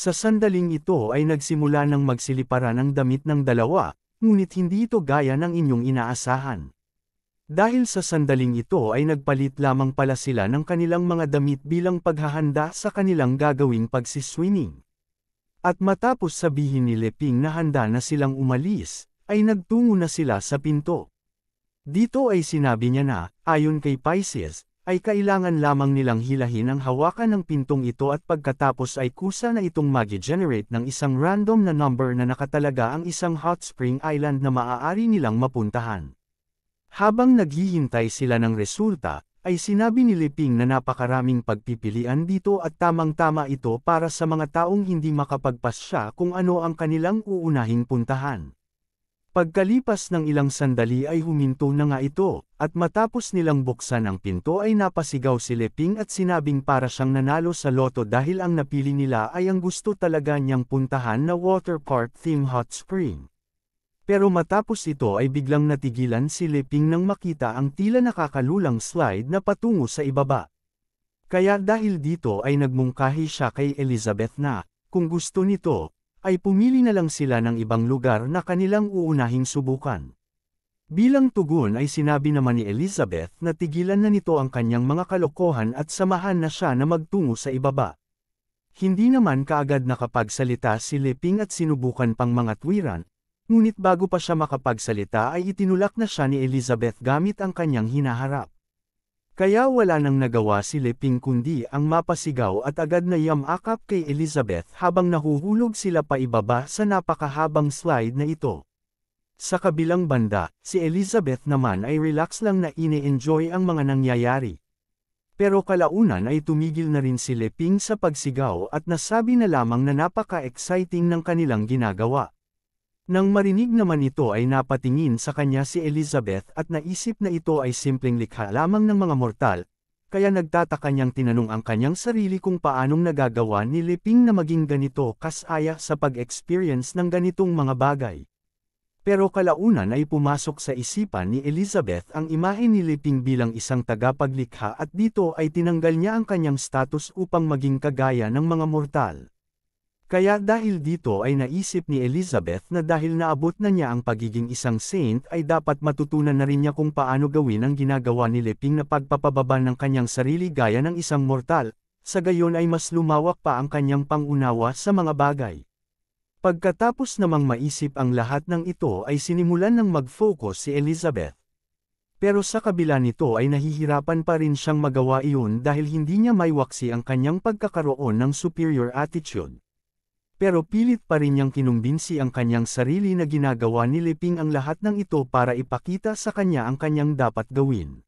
Sa sandaling ito ay nagsimula ng magsiliparan ang damit ng dalawa, ngunit hindi ito gaya ng inyong inaasahan. Dahil sa sandaling ito ay nagpalit lamang pala sila ng kanilang mga damit bilang paghahanda sa kanilang gagawing pagsiswimming. At matapos sabihin ni Leping na handa na silang umalis, ay nagtungo na sila sa pinto. Dito ay sinabi niya na, ayon kay Pisces, ay kailangan lamang nilang hilahin ang hawakan ng pintong ito at pagkatapos ay kusa na itong mag-generate ng isang random na number na nakatalaga ang isang hot spring island na maaari nilang mapuntahan. Habang naghihintay sila ng resulta, ay sinabi ni Leping na napakaraming pagpipilian dito at tamang-tama ito para sa mga taong hindi makapagpasya kung ano ang kanilang uunahing puntahan. Pagkalipas ng ilang sandali ay huminto na nga ito, at matapos nilang buksan ang pinto ay napasigaw si Leping at sinabing para siyang nanalo sa loto dahil ang napili nila ay ang gusto talaga niyang puntahan na water park theme hot spring. Pero matapos ito ay biglang natigilan si Leping nang makita ang tila nakakalulang slide na patungo sa ibaba. Kaya dahil dito ay nagmungkahi siya kay Elizabeth na, kung gusto nito, ay pumili na lang sila ng ibang lugar na kanilang uunahing subukan. Bilang tugon ay sinabi naman ni Elizabeth na tigilan na nito ang kanyang mga kalokohan at samahan na siya na magtungo sa ibaba. Hindi naman kaagad nakapagsalita si Leping at sinubukan pang mga tuwiran. Ngunit bago pa siya makapagsalita ay itinulak na siya ni Elizabeth gamit ang kanyang hinaharap. Kaya wala nang nagawa si Leping kundi ang mapasigaw at agad na yamakap kay Elizabeth habang nahuhulog sila pa ibaba sa napakahabang slide na ito. Sa kabilang banda, si Elizabeth naman ay relax lang na ine-enjoy ang mga nangyayari. Pero kalaunan ay tumigil na rin si Leping sa pagsigaw at nasabi na lamang na napaka-exciting ng kanilang ginagawa. Nang marinig naman ito ay napatingin sa kanya si Elizabeth at naisip na ito ay simpleng likha lamang ng mga mortal, kaya nagtataka niyang tinanong ang kanyang sarili kung paanong nagagawa ni Leping na maging ganito kasaya sa pag-experience ng ganitong mga bagay. Pero kalaunan ay pumasok sa isipan ni Elizabeth ang imahe ni Leping bilang isang tagapaglikha at dito ay tinanggal niya ang kanyang status upang maging kagaya ng mga mortal. Kaya dahil dito ay naisip ni Elizabeth na dahil naabot na niya ang pagiging isang saint ay dapat matutunan na rin niya kung paano gawin ang ginagawa ni Leping na pagpapababa ng kanyang sarili gaya ng isang mortal, sa gayon ay mas lumawak pa ang kanyang pangunawa sa mga bagay. Pagkatapos namang maisip ang lahat ng ito ay sinimulan ng mag-focus si Elizabeth. Pero sa kabila nito ay nahihirapan pa rin siyang magawa iyon dahil hindi niya maiwaksi ang kanyang pagkakaroon ng superior attitude. Pero pilit pa rin niyang kinumbinsi ang kanyang sarili na ginagawa ni Leping ang lahat ng ito para ipakita sa kanya ang kanyang dapat gawin.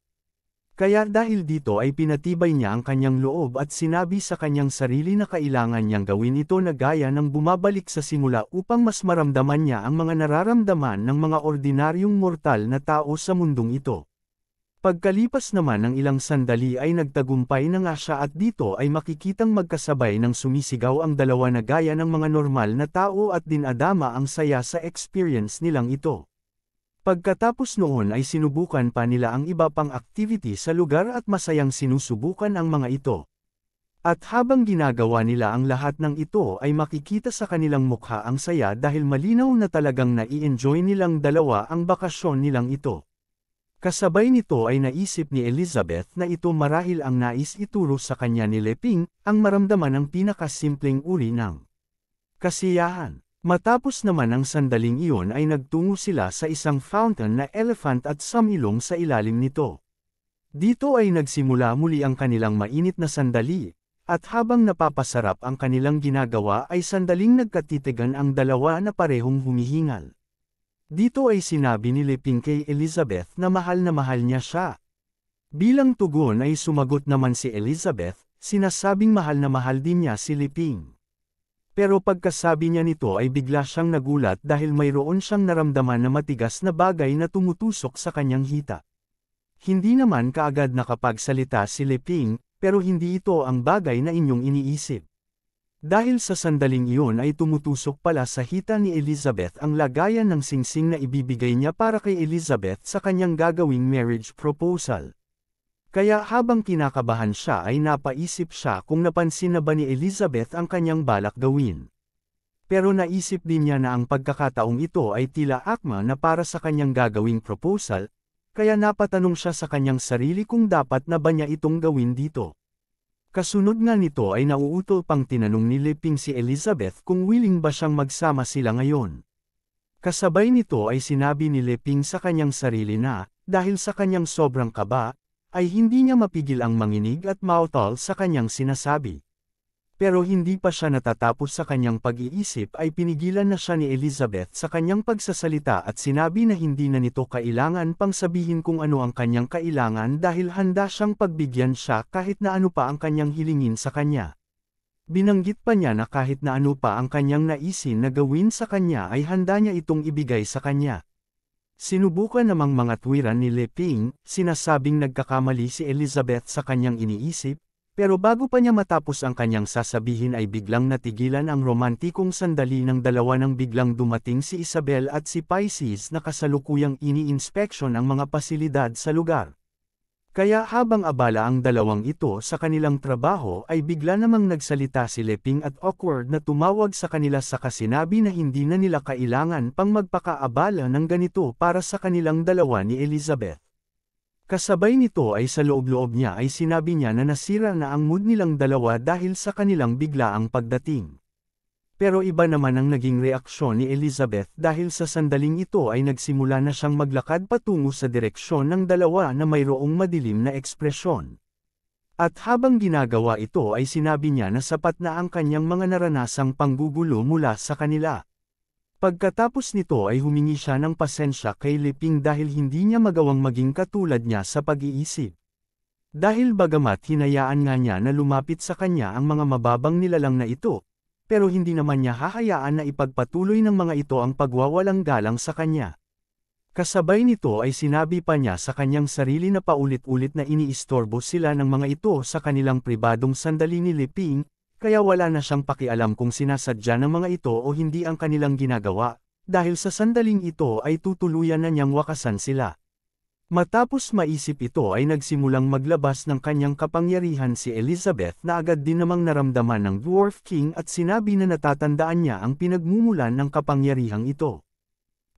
Kaya dahil dito ay pinatibay niya ang kanyang loob at sinabi sa kanyang sarili na kailangan niyang gawin ito na gaya ng bumabalik sa simula upang mas maramdaman niya ang mga nararamdaman ng mga ordinaryong mortal na tao sa mundong ito. Pagkalipas naman ng ilang sandali ay nagtagumpay na nga siya at dito ay makikitang magkasabay ng sumisigaw ang dalawa na gaya ng mga normal na tao at dinadama ang saya sa experience nilang ito. Pagkatapos noon ay sinubukan pa nila ang iba pang activity sa lugar at masayang sinusubukan ang mga ito. At habang ginagawa nila ang lahat ng ito ay makikita sa kanilang mukha ang saya dahil malinaw na talagang nai-enjoy nilang dalawa ang bakasyon nilang ito. Kasabay nito ay naisip ni Elizabeth na ito marahil ang nais ituro sa kanya ni Leping, ang maramdaman ng pinakasimpleng uri ng kasiyahan. Matapos naman ang sandaling iyon ay nagtungo sila sa isang fountain na elephant at samilong sa ilalim nito. Dito ay nagsimula muli ang kanilang mainit na sandali, at habang napapasarap ang kanilang ginagawa ay sandaling nagkatitigan ang dalawa na parehong humihingal. Dito ay sinabi ni Leping kay Elizabeth na mahal niya siya. Bilang tugon ay sumagot naman si Elizabeth, sinasabing mahal na mahal din niya si Leping. Pero pagkasabi niya nito ay bigla siyang nagulat dahil mayroon siyang naramdaman na matigas na bagay na tumutusok sa kanyang hita. Hindi naman kaagad nakapagsalita si Leping, pero hindi ito ang bagay na inyong iniisip. Dahil sa sandaling iyon ay tumutusok pala sa hita ni Elizabeth ang lagayan ng singsing na ibibigay niya para kay Elizabeth sa kanyang gagawing marriage proposal. Kaya habang kinakabahan siya ay napaisip siya kung napansin na ba ni Elizabeth ang kanyang balak gawin. Pero naisip din niya na ang pagkakataong ito ay tila akma na para sa kanyang gagawing proposal, kaya napatanong siya sa kanyang sarili kung dapat na ba niya itong gawin dito. Kasunod nga nito ay nauutol pang tinanong ni Leping si Elizabeth kung willing ba siyang magsama sila ngayon. Kasabay nito ay sinabi ni Leping sa kanyang sarili na, dahil sa kanyang sobrang kaba, ay hindi niya mapigil ang manginig at mautal sa kanyang sinasabi. Pero hindi pa siya natatapos sa kanyang pag-iisip ay pinigilan na siya ni Elizabeth sa kanyang pagsasalita at sinabi na hindi na nito kailangan pang sabihin kung ano ang kanyang kailangan dahil handa siyang pagbigyan siya kahit na ano pa ang kanyang hilingin sa kanya. Binanggit pa niya na kahit na ano pa ang kanyang naisin na gawin sa kanya ay handa niya itong ibigay sa kanya. Sinubukan namang mga tuwiran ni Leping, sinasabing nagkakamali si Elizabeth sa kanyang iniisip, pero bago pa niya matapos ang kanyang sasabihin ay biglang natigilan ang romantikong sandali ng dalawa nang biglang dumating si Isabel at si Pisces na kasalukuyang ini-inspeksyon ang mga pasilidad sa lugar. Kaya habang abala ang dalawang ito sa kanilang trabaho ay bigla namang nagsalita si Leping at awkward na tumawag sa kanila saka sinabi na hindi na nila kailangan pang magpakaabala ng ganito para sa kanilang dalawa ni Elizabeth. Kasabay nito ay sa loob-loob niya ay sinabi niya na nasira na ang mood nilang dalawa dahil sa kanilang biglaang pagdating. Pero iba naman ang naging reaksyon ni Elizabeth dahil sa sandaling ito ay nagsimula na siyang maglakad patungo sa direksyon ng dalawa na mayroong madilim na ekspresyon. At habang ginagawa ito ay sinabi niya na sapat na ang kanyang mga naranasang panggugulo mula sa kanila. Pagkatapos nito ay humingi siya ng pasensya kay Leping dahil hindi niya magawang maging katulad niya sa pag-iisip. Dahil bagamat hinayaan nga niya na lumapit sa kanya ang mga mababang nilalang na ito, pero hindi naman niya hahayaan na ipagpatuloy ng mga ito ang pagwawalang galang sa kanya. Kasabay nito ay sinabi pa niya sa kanyang sarili na paulit-ulit na iniistorbo sila ng mga ito sa kanilang pribadong sandali ni Leping, kaya wala na siyang pakialam kung sinasadya ng mga ito o hindi ang kanilang ginagawa, dahil sa sandaling ito ay tutuluyan na niyang wakasan sila. Matapos maisip ito ay nagsimulang maglabas ng kanyang kapangyarihan si Elizabeth na agad din namang naramdaman ng Dwarf King at sinabi na natatandaan niya ang pinagmumulan ng kapangyarihang ito.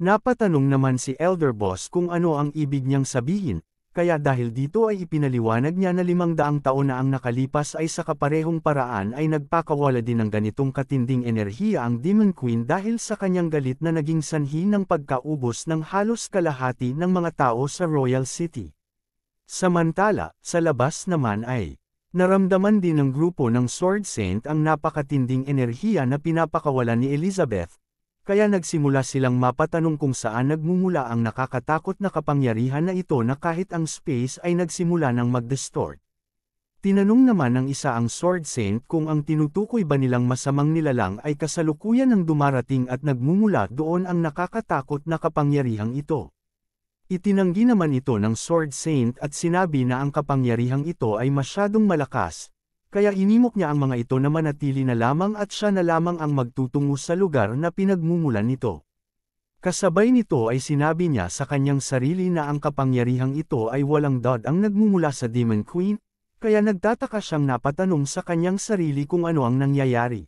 Napatanong naman si Elder Boss kung ano ang ibig niyang sabihin, kaya dahil dito ay ipinaliwanag niya na 500 taon na ang nakalipas ay sa kaparehong paraan ay nagpakawala din ng ganitong katinding enerhiya ang Demon Queen dahil sa kanyang galit na naging sanhi ng pagkaubos ng halos kalahati ng mga tao sa Royal City. Samantala, sa labas naman ay naramdaman din ng grupo ng Sword Saint ang napakatinding enerhiya na pinapakawalan ni Elizabeth, kaya nagsimula silang mapatanong kung saan nagmumula ang nakakatakot na kapangyarihan na ito na kahit ang space ay nagsimula ng mag-distort. Tinanong naman ng isa ang Sword Saint kung ang tinutukoy ba nilang masamang nilalang ay kasalukuyan ng dumarating at nagmumula doon ang nakakatakot na kapangyarihang ito. Itinanggi naman ito ng Sword Saint at sinabi na ang kapangyarihang ito ay masyadong malakas, kaya inimok niya ang mga ito na manatili na lamang at siya na lamang ang magtutungo sa lugar na pinagmumulan nito. Kasabay nito ay sinabi niya sa kanyang sarili na ang kapangyarihang ito ay walang dod ang nagmumula sa Demon Queen, kaya nagtataka siyang napatanong sa kanyang sarili kung ano ang nangyayari.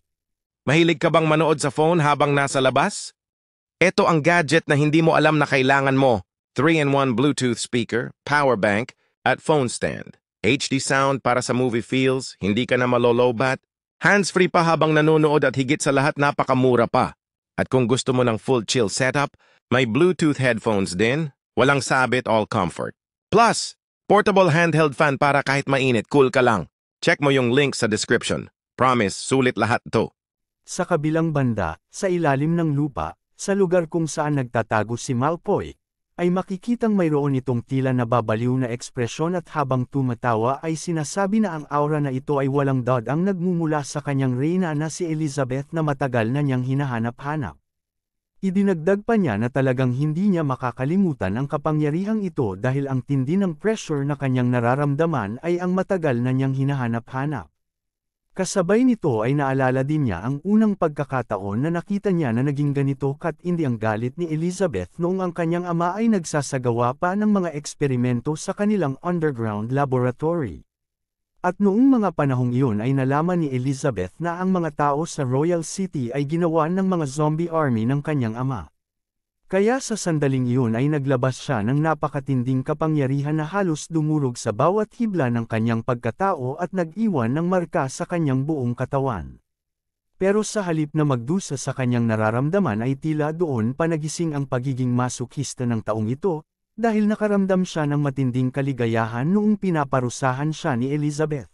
Mahilig ka bang manood sa phone habang nasa labas? Ito ang gadget na hindi mo alam na kailangan mo. 3-in-1 Bluetooth speaker, power bank, at phone stand. HD sound para sa movie feels, hindi ka na malolobat. Hands-free pa habang nanonood at higit sa lahat napakamura pa. At kung gusto mo ng full chill setup, may Bluetooth headphones din, walang sabit, all comfort. Plus, portable handheld fan para kahit mainit, cool ka lang. Check mo yung link sa description. Promise, sulit lahat to. Sa kabilang banda, sa ilalim ng lupa, sa lugar kung saan nagtatago si Malfoy, ay makikitang mayroon itong tila nababaliw na ekspresyon at habang tumatawa ay sinasabi na ang aura na ito ay walang dod ang nagmumula sa kanyang reyna na si Elizabeth na matagal na niyang hinahanap-hanap. Idinagdag pa niya na talagang hindi niya makakalimutan ang kapangyarihang ito dahil ang tindi ng pressure na kanyang nararamdaman ay ang matagal na niyang hinahanap-hanap. Kasabay nito ay naalala din niya ang unang pagkakataon na nakita niya na naging ganito katindi ang galit ni Elizabeth noong ang kanyang ama ay nagsasagawa pa ng mga eksperimento sa kanilang underground laboratory. At noong mga panahong iyon ay nalaman ni Elizabeth na ang mga tao sa Royal City ay ginawa ng mga zombie army ng kanyang ama. Kaya sa sandaling iyon ay naglabas siya ng napakatinding kapangyarihan na halos dumurog sa bawat hibla ng kanyang pagkatao at nag-iwan ng marka sa kanyang buong katawan. Pero sa halip na magdusa sa kanyang nararamdaman ay tila doon pa nagising ang pagiging masokista ng taong ito, dahil nakaramdam siya ng matinding kaligayahan noong pinaparusahan siya ni Elizabeth.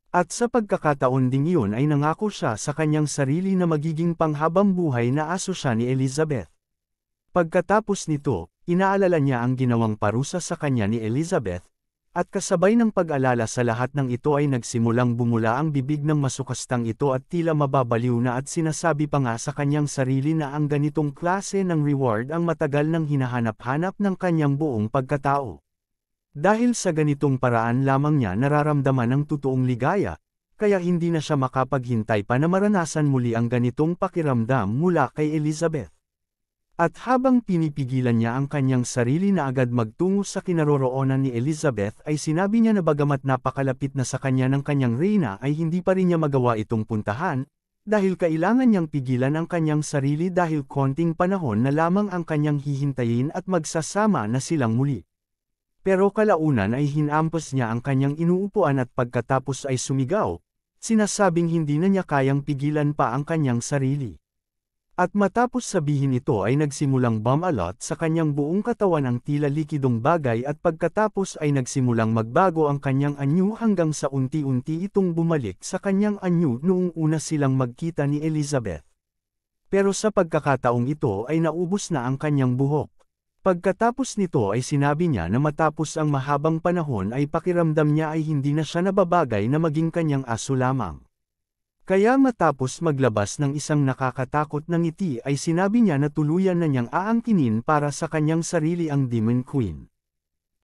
At sa pagkakataon ding iyon ay nangako siya sa kanyang sarili na magiging panghabang buhay na aso siya ni Elizabeth. Pagkatapos nito, inaalala niya ang ginawang parusa sa kanya ni Elizabeth, at kasabay ng pag-alala sa lahat ng ito ay nagsimulang bumula ang bibig ng masukastang ito at tila mababaliw na at sinasabi pa nga sa kanyang sarili na ang ganitong klase ng reward ang matagal nang hinahanap-hanap ng kanyang buong pagkatao. Dahil sa ganitong paraan lamang niya nararamdaman ang totoong ligaya, kaya hindi na siya makapaghintay pa na maranasan muli ang ganitong pakiramdam mula kay Elizabeth. At habang pinipigilan niya ang kanyang sarili na agad magtungo sa kinaroroonan ni Elizabeth ay sinabi niya na bagamat napakalapit na sa kanya ng kanyang reyna ay hindi pa rin niya magawa itong puntahan, dahil kailangan niyang pigilan ang kanyang sarili dahil konting panahon na lamang ang kanyang hihintayin at magsasama na silang muli. Pero kalaunan ay hinampas niya ang kanyang inuupuan at pagkatapos ay sumigaw, sinasabing hindi na niya kayang pigilan pa ang kanyang sarili. At matapos sabihin ito ay nagsimulang bumalot sa kanyang buong katawan ang tila likidong bagay at pagkatapos ay nagsimulang magbago ang kanyang anyo hanggang sa unti-unti itong bumalik sa kanyang anyo noong una silang magkita ni Elizabeth. Pero sa pagkakataong ito ay naubos na ang kanyang buhok. Pagkatapos nito ay sinabi niya na matapos ang mahabang panahon ay pakiramdam niya ay hindi na siya nababagay na maging kanyang aso lamang. Kaya matapos maglabas ng isang nakakatakot na ngiti ay sinabi niya na tuluyan na niyang aangkinin para sa kanyang sarili ang Demon Queen.